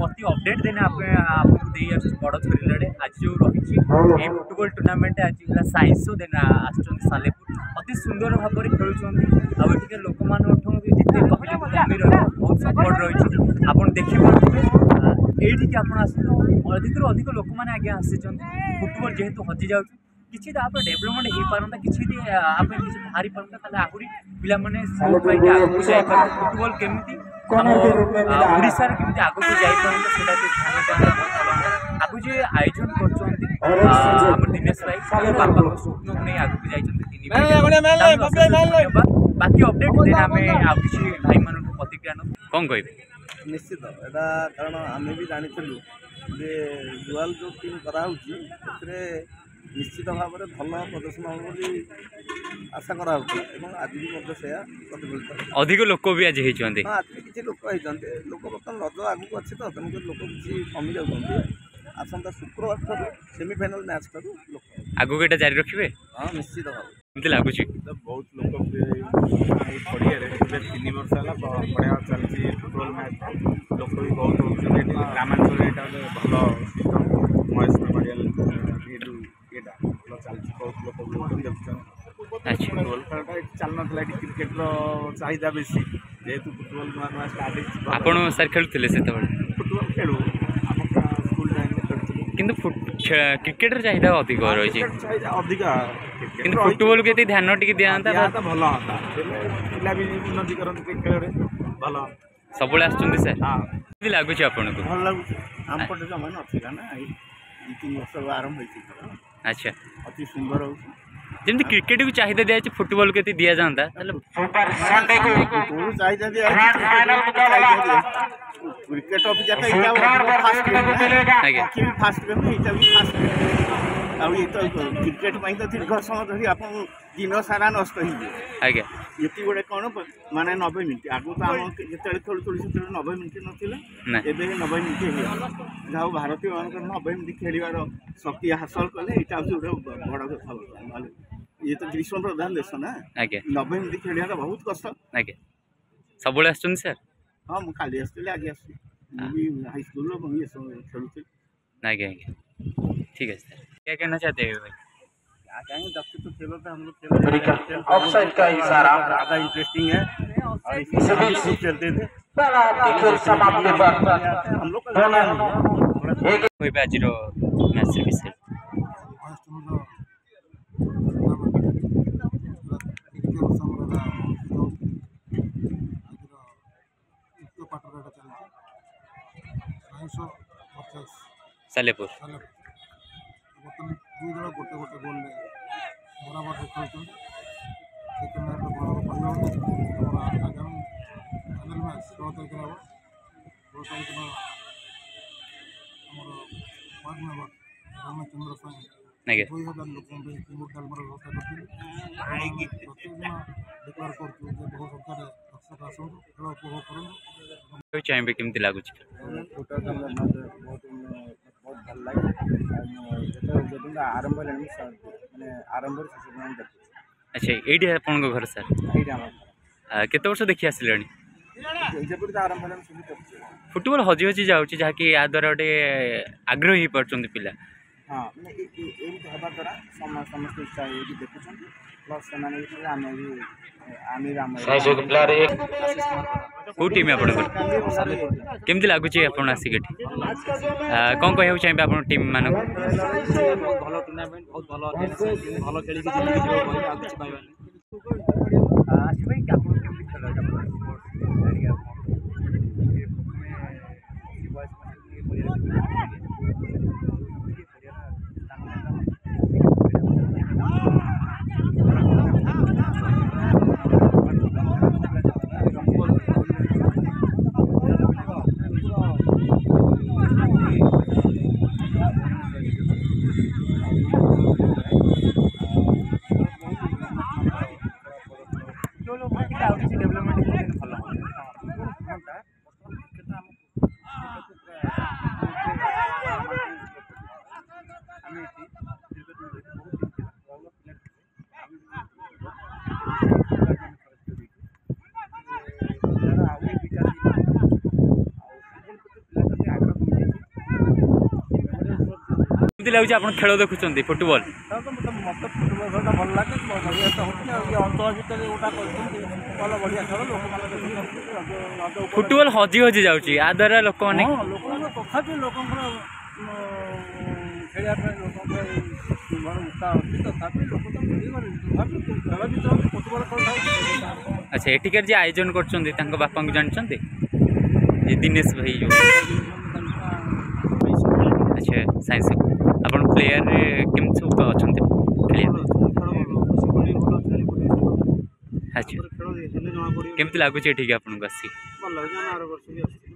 प्रति अपडेट देने आपको दे बड़ धरले आज जो रही फुटबॉल टूर्नामेंट आज साइंस शो देना सालेपुर अति सुंदर भाव में खेलुं आगे लोक मान जिते बहुत सपोर्ट रही आप देखिए ये आप अधिक अधिक लोक मैंने आगे आसी फुटबॉल जेहेतु हजि जाऊँ किसी डेभलपमेंट हो पारता किसी बाहरी पारता आहरी पिला आगे जापर फुटबॉल केमी ओडार केमी आगे जापारता आगे जो आयोजन कर दिनेश भाई बापा स्वप्न को नहीं आगे जाइए बाकी अपडेट देना आम आ किसी भाई मान प्रतिक्रिया कौन कह निश्चित एटा कारण आम भी जानी जे जुआल जो टीम कराऊे निश्चित भाव में भल प्रदर्शन हो आशा करा आज भी प्रतिफलित अधिक लोक भी आज होती किसी लोक होती लोक बर्तमान रज आगू अच्छे तो तेणुक लोक किसी कमी जाऊँ आसंता शुक्रवार ठार सेमिफाइनाल मैच ठार लोक आगू एटा जारी रखिए हाँ निश्चित भाव लगुच बहुत लोक पड़िया 3 वर्ष है बढ़िया चलती फुटबॉल मैच लोक भी बहुत होती ग्रामांचल यहाँ भल सिस्टम महेश मेमोरियल चलती बहुत लोग फुटबॉल खेलटा चल ना क्रिकेट चाहिदा बेसी जेहेतु फुटबॉल नुआ नुआ स्टार्ट आपड़ सर खेलुले से फुटबॉल खेलु स्कूल टाइम किंतु क्रिकेट चाहिदा अधिक रही अधिक फुटबॉल के ध्यान टी दिखाता भल हाँ पिला भी उन्नति करते खेल भल सब सर हाँ लगुच आपन को भल लगुच आम पटे जमा ना ना 3 वर्ष आरंभ हो अच्छा अति सुंदर हो जमी क्रिकेट को चाहिदा दिया फुटबॉल के दि जाता चाहिदा क्रिकेट फास्ट क्रिकेट तो दीर्घ समय धरी आप दिन सारा नष्ट आज्ञा ये गोटे कौन माने 90 मिनट आगु तो आम जिते खेलुँ से 90 मिनट ना 90 मिनट जहाँ भारतीय मान 90 मिनट खेलार शक्ति हासिल कले यहाँ गोटे बड़ कथा ये तो ग्रीष्म प्रधान देश ना 90 मिनट खेलिया बहुत कष्ट आज्ञा सब सर हाँ मुझे खाली आसती आज आसती हाई स्कूल खेलुँ आज्ञा आज्ञा ठीक है सर क्या कहना चाहते हैं भाई कहेंगे जब से तो खेलो था हम लोग ऑफसाइड का इशारा ज़्यादा इंटरेस्टिंग है और इसमें खेलते थे हम लोग कोई भी आज मैच विषय सालेपुर दुई दल गोटे गोटे गोल बराबर खेलते सेकेंड हाफ बराबर आगामी फाइनाल मैच 16 तारीख हम 16 तारीख वार्ड मेंबर रामचंद्र साई 2000 लोक डालमार व्यवस्था करते प्रत्येक डिक्लेयर कर बहु संख्यार दर्शक आसतु खेल उपभोग करूँ चाहिए केमती लगुच बहुत भल लगे जो आरंभ मैंने आरंभ अच्छा ये आपन घर सर केते वर्ष देखी आसिले आरंभ फुटबॉल हजि हजि जाऊँगी जहाँकि या द्वारा गोटे आग्रही हो पार्टी पिला हाँ हवा द्वारा समस्त इच्छा देखुं प्लस कौ टीम आप केमती लगुच आसिक कौन कह चाहिए आप टीम मान भल टूर्नामेंट बहुत भल भल खेल କେମିତି ଲାଗୁଛି ଆପଣ ଖେଳ ଦେଖୁଛନ୍ତି ଫୁଟବଲ? ମତେ ଫୁଟବଲ ଖେଳଟା ଭଲ ଲାଗେ, ବଢ଼ିଆ ହେଉଛି ଆଉ ଅଞ୍ଚଳ ଭିତରେ ଯୋଉଟା କରୁଛନ୍ତି ଭଲ ବଢ଼ିଆ ଖେଳ ଲୋକମାନେ ଫୁଟବଲ ହଜି ହଜି ଯାଉଛି ଆ ଦ୍ୱାରା ଲୋକମାନେ ଲୋକଙ୍କର ତଥାପି ଲୋକଙ୍କର ଖେଳିବା ପାଇଁ ଲୋକଙ୍କର ଭଲ ଉତ୍ସାହ ଅଛି, ତଥାପି ଲୋକ ତ ମିଳିଗଲେ ତଥାପି ଖେଳ ଭିତରେ ଫୁଟବଲ ଖେଳ। ଆଚ୍ଛା ଏଠିକାର ଯିଏ ଆୟୋଜନ କରୁଛନ୍ତି ତାଙ୍କ ବାପାଙ୍କୁ ଜାଣିଛନ୍ତି ଦିନେଶ ଭାଇ ଯୋଉ? ଆଚ୍ଛା ସାଇନ୍ସ ଆପଣ ପ୍ଲେୟାର କେମିତି ସବୁ ଅଛନ୍ତି ଆଚ୍ଛା କେମିତି ଲାଗୁଛି ଏଠିକି ଆପଣଙ୍କୁ ଆସିକି? ଭଲ ଲାଗୁଛି, ଆମେ ଆର ବର୍ଷ ବି ଆସୁଛୁ।